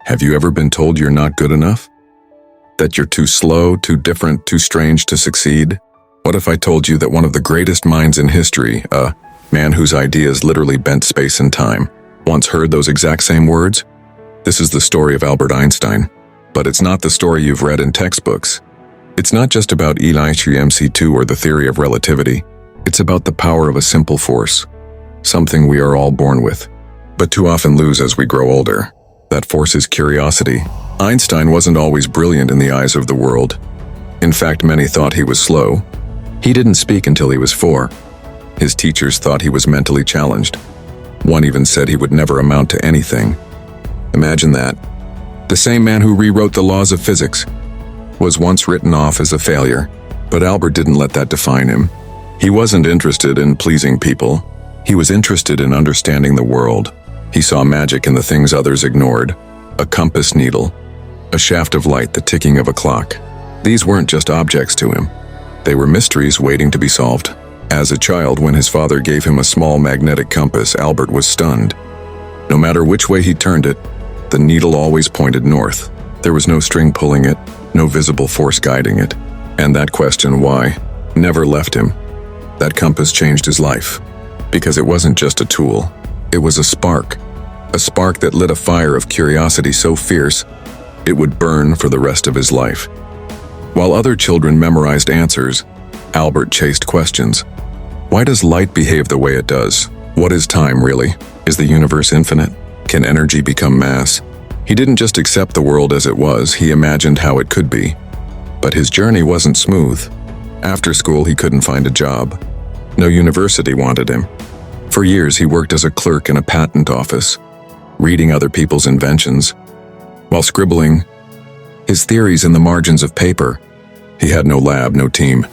Have you ever been told you're not good enough? That you're too slow, too different, too strange to succeed? What if I told you that one of the greatest minds in history, a man whose ideas literally bent space and time, once heard those exact same words? This is the story of Albert Einstein, but it's not the story you've read in textbooks. It's not just about MC2 or the theory of relativity. It's about the power of a simple force, something we are all born with, but too often lose as we grow older. That force is curiosity. Einstein wasn't always brilliant in the eyes of the world. In fact, many thought he was slow. He didn't speak until he was 4. His teachers thought he was mentally challenged. One even said he would never amount to anything. Imagine that. The same man who rewrote the laws of physics was once written off as a failure, but Albert didn't let that define him. He wasn't interested in pleasing people. He was interested in understanding the world. He saw magic in the things others ignored. A compass needle, a shaft of light, the ticking of a clock. These weren't just objects to him. They were mysteries waiting to be solved. As a child, when his father gave him a small magnetic compass, Albert was stunned. No matter which way he turned it, the needle always pointed north. There was no string pulling it, no visible force guiding it. And that question, why, never left him. That compass changed his life. Because it wasn't just a tool. It was a spark that lit a fire of curiosity so fierce, it would burn for the rest of his life. While other children memorized answers, Albert chased questions. Why does light behave the way it does? What is time, really? Is the universe infinite? Can energy become mass? He didn't just accept the world as it was, he imagined how it could be. But his journey wasn't smooth. After school, he couldn't find a job. No university wanted him. For years, he worked as a clerk in a patent office, reading other people's inventions, while scribbling his theories in the margins of paper. He had no lab, no team,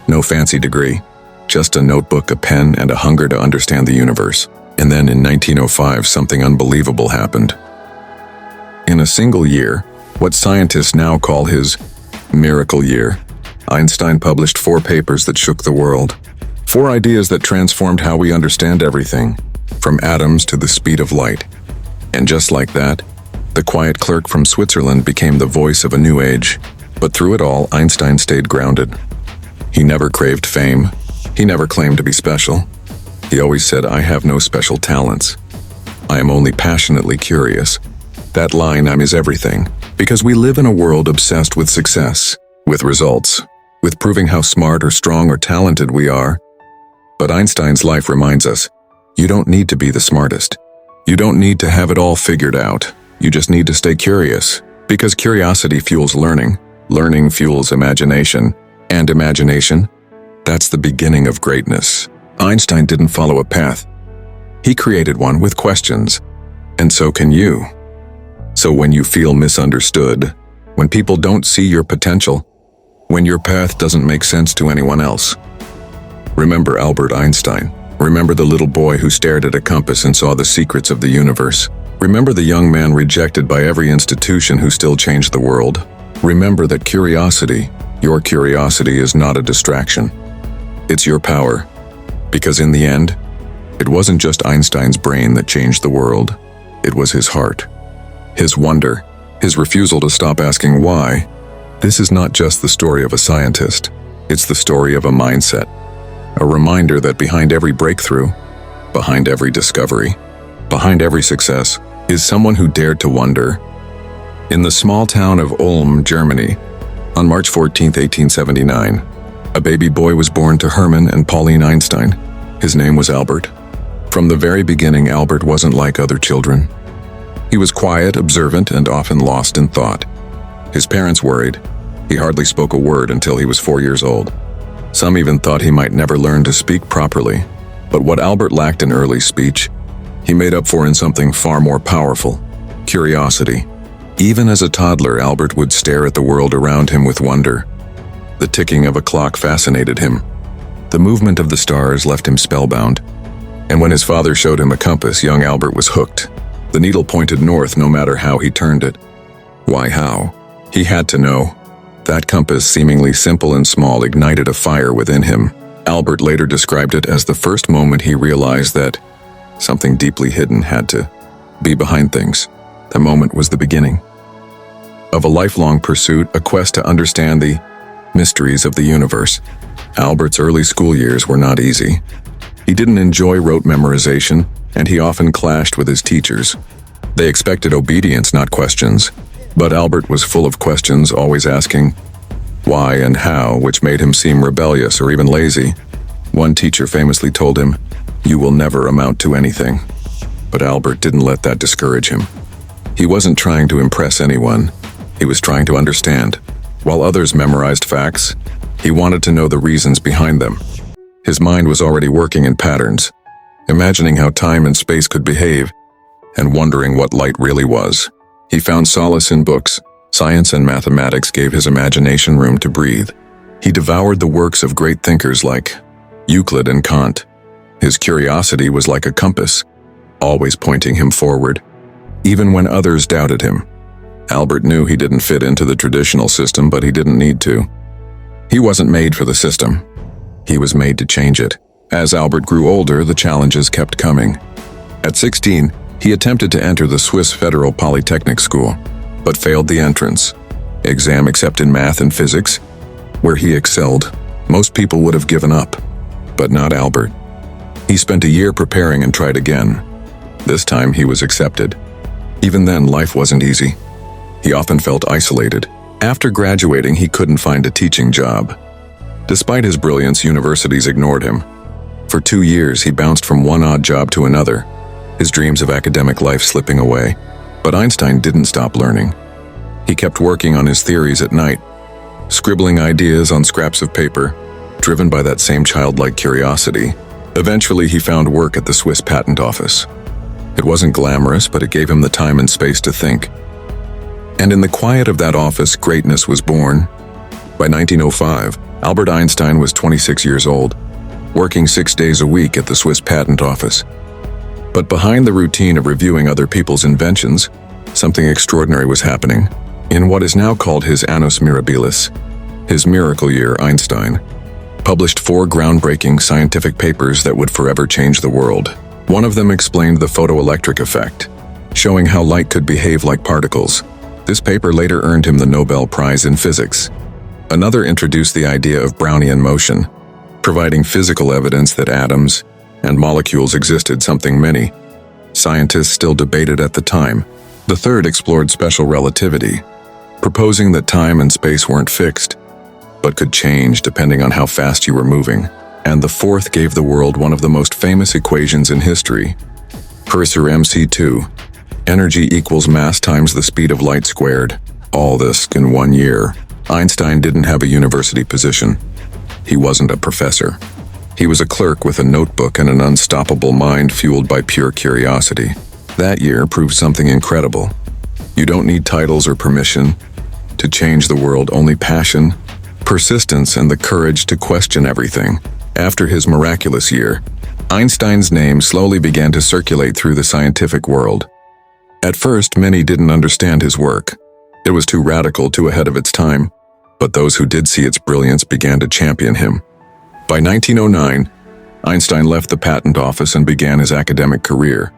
no fancy degree, just a notebook, a pen, and a hunger to understand the universe. And then in 1905, something unbelievable happened. In a single year, what scientists now call his miracle year, Einstein published 4 papers that shook the world. 4 ideas that transformed how we understand everything, from atoms to the speed of light. And just like that, the quiet clerk from Switzerland became the voice of a new age. But through it all, Einstein stayed grounded. He never craved fame. He never claimed to be special. He always said, "I have no special talents. I am only passionately curious." That line is everything, because we live in a world obsessed with success, with results, with proving how smart or strong or talented we are. But Einstein's life reminds us, you don't need to be the smartest. You don't need to have it all figured out. You just need to stay curious, because curiosity fuels learning. Learning fuels imagination, and imagination, that's the beginning of greatness. Einstein didn't follow a path. He created one with questions, and so can you. So when you feel misunderstood, when people don't see your potential, when your path doesn't make sense to anyone else, remember Albert Einstein. Remember the little boy who stared at a compass and saw the secrets of the universe. Remember the young man rejected by every institution who still changed the world. Remember that curiosity, your curiosity, is not a distraction. It's your power. Because in the end, it wasn't just Einstein's brain that changed the world. It was his heart, his wonder, his refusal to stop asking why. This is not just the story of a scientist. It's the story of a mindset. A reminder that behind every breakthrough, behind every discovery, behind every success, is someone who dared to wonder. In the small town of Ulm, Germany, on March 14, 1879, a baby boy was born to Hermann and Pauline Einstein. His name was Albert. From the very beginning, Albert wasn't like other children. He was quiet, observant, and often lost in thought. His parents worried. He hardly spoke a word until he was 4 years old. Some even thought he might never learn to speak properly. But what Albert lacked in early speech, he made up for in something far more powerful: curiosity. Even as a toddler, Albert would stare at the world around him with wonder. The ticking of a clock fascinated him. The movement of the stars left him spellbound. And when his father showed him a compass, young Albert was hooked. The needle pointed north no matter how he turned it. Why, how? He had to know. That compass, seemingly simple and small, ignited a fire within him. Albert later described it as the first moment he realized that something deeply hidden had to be behind things. The moment was the beginning of a lifelong pursuit, a quest to understand the mysteries of the universe. Albert's early school years were not easy. He didn't enjoy rote memorization, and he often clashed with his teachers. They expected obedience, not questions. But Albert was full of questions, always asking why and how, which made him seem rebellious or even lazy. One teacher famously told him, "You will never amount to anything." But Albert didn't let that discourage him. He wasn't trying to impress anyone. He was trying to understand. While others memorized facts, he wanted to know the reasons behind them. His mind was already working in patterns, imagining how time and space could behave, and wondering what light really was. He found solace in books. Science and mathematics gave his imagination room to breathe. He devoured the works of great thinkers like Euclid and Kant. His curiosity was like a compass, always pointing him forward, even when others doubted him. Albert knew he didn't fit into the traditional system, but he didn't need to. He wasn't made for the system. He was made to change it. As Albert grew older, the challenges kept coming. At 16, he attempted to enter the Swiss Federal Polytechnic School, but failed the entrance exam except in math and physics, where he excelled. Most people would have given up, but not Albert. He spent a year preparing and tried again. This time he was accepted. Even then, life wasn't easy. He often felt isolated. After graduating, he couldn't find a teaching job. Despite his brilliance, universities ignored him. For 2 years, he bounced from one odd job to another, his dreams of academic life slipping away. But Einstein didn't stop learning. He kept working on his theories at night, scribbling ideas on scraps of paper, driven by that same childlike curiosity. Eventually, he found work at the Swiss Patent Office. It wasn't glamorous, but it gave him the time and space to think. And in the quiet of that office, greatness was born. By 1905, Albert Einstein was 26 years old, working 6 days a week at the Swiss Patent Office. But behind the routine of reviewing other people's inventions, something extraordinary was happening. In what is now called his annus mirabilis, his miracle year, Einstein published 4 groundbreaking scientific papers that would forever change the world. One of them explained the photoelectric effect, showing how light could behave like particles. This paper later earned him the Nobel Prize in Physics. Another introduced the idea of Brownian motion, providing physical evidence that atoms and molecules existed, something many scientists still debated at the time. The third explored special relativity, proposing that time and space weren't fixed, but could change depending on how fast you were moving. And the fourth gave the world one of the most famous equations in history, Cursor MC2, energy equals mass times the speed of light squared. All this in 1 year. Einstein didn't have a university position. He wasn't a professor. He was a clerk with a notebook and an unstoppable mind fueled by pure curiosity. That year proved something incredible. You don't need titles or permission to change the world, only passion, persistence, and the courage to question everything. After his miraculous year, Einstein's name slowly began to circulate through the scientific world. At first, many didn't understand his work. It was too radical, too ahead of its time. But those who did see its brilliance began to champion him. By 1909, Einstein left the patent office and began his academic career.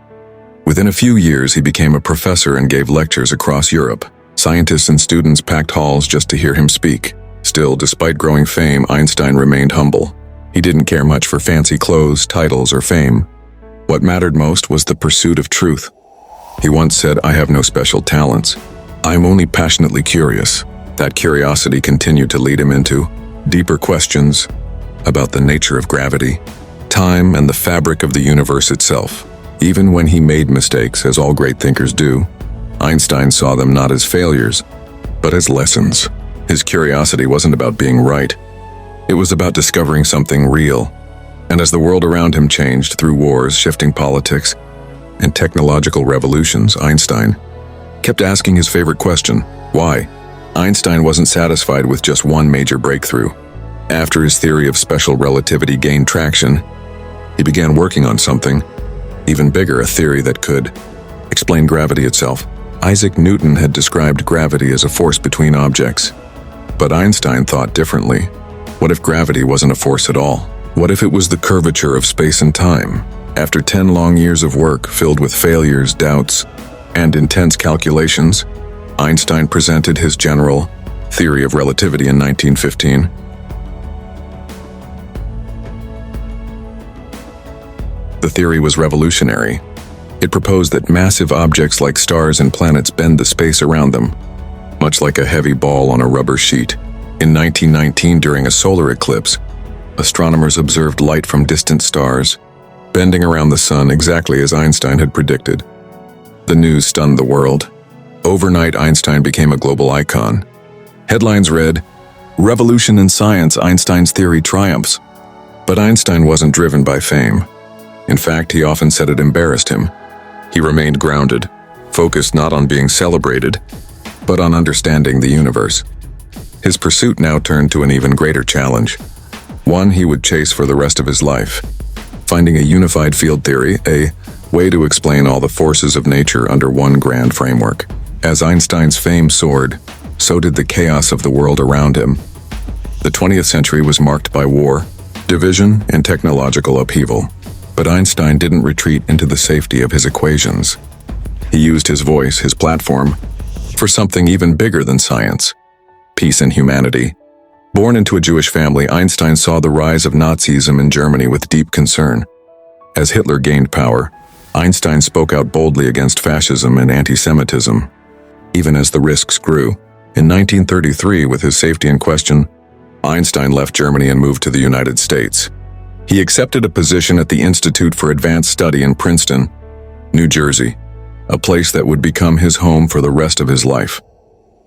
Within a few years, he became a professor and gave lectures across Europe. Scientists and students packed halls just to hear him speak. Still, despite growing fame, Einstein remained humble. He didn't care much for fancy clothes, titles, or fame. What mattered most was the pursuit of truth. He once said, "I have no special talents. I'm only passionately curious." That curiosity continued to lead him into deeper questions about the nature of gravity, time, and the fabric of the universe itself. Even when he made mistakes, as all great thinkers do, Einstein saw them not as failures, but as lessons. His curiosity wasn't about being right. It was about discovering something real. And as the world around him changed through wars, shifting politics, and technological revolutions, Einstein kept asking his favorite question, why? Einstein wasn't satisfied with just one major breakthrough. After his theory of special relativity gained traction, he began working on something even bigger, a theory that could explain gravity itself. Isaac Newton had described gravity as a force between objects. But Einstein thought differently. What if gravity wasn't a force at all? What if it was the curvature of space and time? After 10 long years of work filled with failures, doubts, and intense calculations, Einstein presented his general theory of relativity in 1915. The theory was revolutionary. It proposed that massive objects like stars and planets bend the space around them, much like a heavy ball on a rubber sheet. In 1919, during a solar eclipse, astronomers observed light from distant stars, bending around the sun exactly as Einstein had predicted. The news stunned the world. Overnight, Einstein became a global icon. Headlines read, "Revolution in Science, Einstein's Theory Triumphs." But Einstein wasn't driven by fame. In fact, he often said it embarrassed him. He remained grounded, focused not on being celebrated, but on understanding the universe. His pursuit now turned to an even greater challenge, one he would chase for the rest of his life. Finding a unified field theory, a way to explain all the forces of nature under one grand framework. As Einstein's fame soared, so did the chaos of the world around him. The 20th century was marked by war, division, and technological upheaval. But Einstein didn't retreat into the safety of his equations. He used his voice, his platform, for something even bigger than science: peace and humanity. Born into a Jewish family, Einstein saw the rise of Nazism in Germany with deep concern. As Hitler gained power, Einstein spoke out boldly against fascism and anti-Semitism. Even as the risks grew, in 1933, with his safety in question, Einstein left Germany and moved to the United States. He accepted a position at the Institute for Advanced Study in Princeton, New Jersey, a place that would become his home for the rest of his life.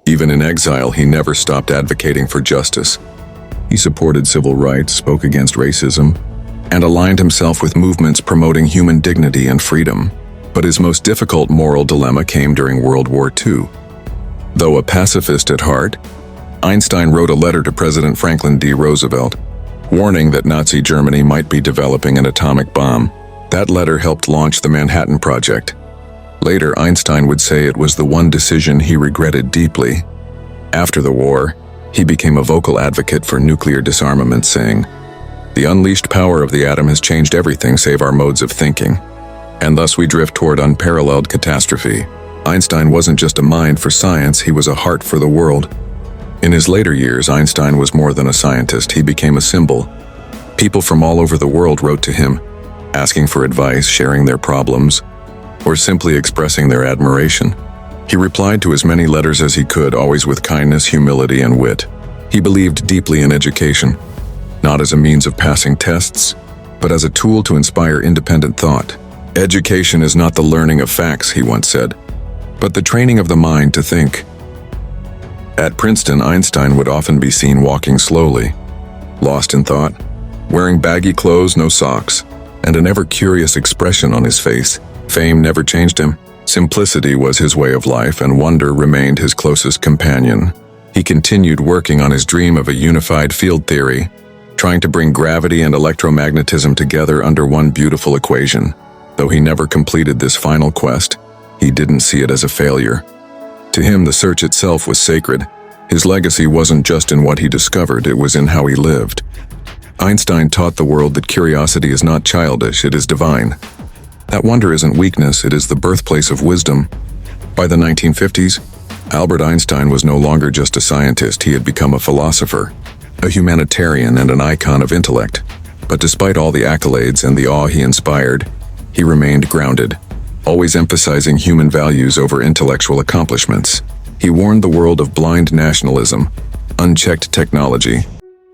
Even in exile, he never stopped advocating for justice. He supported civil rights, spoke against racism, and aligned himself with movements promoting human dignity and freedom. But his most difficult moral dilemma came during World War II. Though a pacifist at heart, Einstein wrote a letter to President Franklin D. Roosevelt, warning that Nazi Germany might be developing an atomic bomb. That letter helped launch the Manhattan Project. Later, Einstein would say it was the one decision he regretted deeply. After the war, he became a vocal advocate for nuclear disarmament, saying, "The unleashed power of the atom has changed everything save our modes of thinking, and thus we drift toward unparalleled catastrophe." Einstein wasn't just a mind for science, he was a heart for the world. In his later years, Einstein was more than a scientist, he became a symbol. People from all over the world wrote to him, asking for advice, sharing their problems, or simply expressing their admiration. He replied to as many letters as he could, always with kindness, humility, and wit. He believed deeply in education, not as a means of passing tests, but as a tool to inspire independent thought. "Education is not the learning of facts," he once said, but the training of the mind to think. At Princeton, Einstein would often be seen walking slowly, lost in thought, wearing baggy clothes, no socks, and an ever-curious expression on his face. Fame never changed him. Simplicity was his way of life, and wonder remained his closest companion. He continued working on his dream of a unified field theory, trying to bring gravity and electromagnetism together under one beautiful equation. Though he never completed this final quest, he didn't see it as a failure. To him, the search itself was sacred. His legacy wasn't just in what he discovered, it was in how he lived. Einstein taught the world that curiosity is not childish, it is divine. That wonder isn't weakness, it is the birthplace of wisdom. By the 1950s, Albert Einstein was no longer just a scientist, he had become a philosopher, a humanitarian, and an icon of intellect. But despite all the accolades and the awe he inspired, he remained grounded, always emphasizing human values over intellectual accomplishments. He warned the world of blind nationalism, unchecked technology,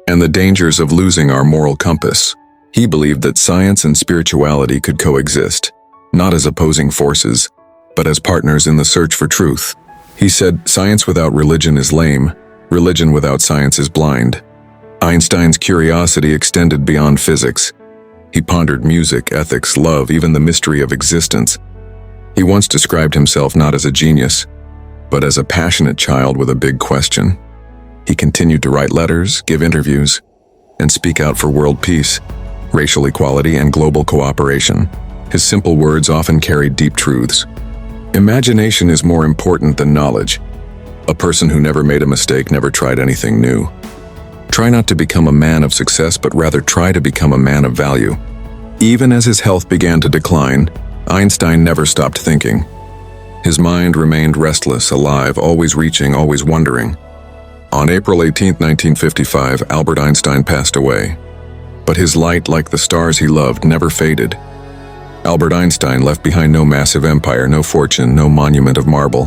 and the dangers of losing our moral compass. He believed that science and spirituality could coexist, not as opposing forces, but as partners in the search for truth. He said, "Science without religion is lame, religion without science is blind." Einstein's curiosity extended beyond physics. He pondered music, ethics, love, even the mystery of existence. He once described himself not as a genius, but as a passionate child with a big question. He continued to write letters, give interviews, and speak out for world peace, racial equality, and global cooperation. His simple words often carried deep truths. Imagination is more important than knowledge. A person who never made a mistake never tried anything new. Try not to become a man of success, but rather try to become a man of value. Even as his health began to decline, Einstein never stopped thinking. His mind remained restless, alive, always reaching, always wondering. On April 18, 1955, Albert Einstein passed away. But his light, like the stars he loved, never faded. Albert Einstein left behind no massive empire, no fortune, no monument of marble.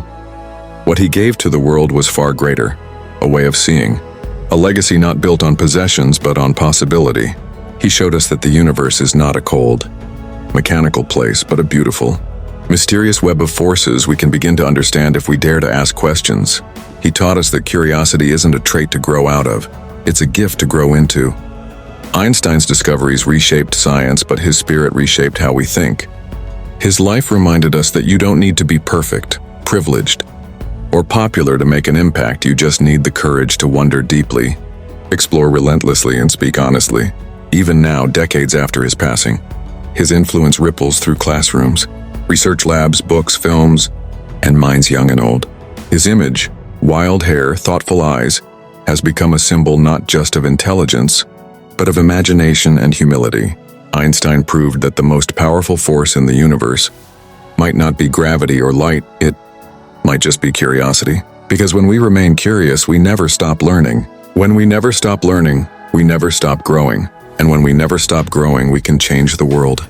What he gave to the world was far greater, a way of seeing. A legacy not built on possessions, but on possibility. He showed us that the universe is not a cold, mechanical place, but a beautiful, mysterious web of forces we can begin to understand if we dare to ask questions. He taught us that curiosity isn't a trait to grow out of, it's a gift to grow into. Einstein's discoveries reshaped science, but his spirit reshaped how we think. His life reminded us that you don't need to be perfect, privileged, or popular to make an impact. You just need the courage to wonder deeply, explore relentlessly, and speak honestly. Even now, decades after his passing, his influence ripples through classrooms, research labs, books, films, and minds young and old. His image, wild hair, thoughtful eyes, has become a symbol not just of intelligence, but of imagination and humility. Einstein proved that the most powerful force in the universe might not be gravity or light, it might just be curiosity. Because when we remain curious, we never stop learning. When we never stop learning, we never stop growing. And when we never stop growing, we can change the world.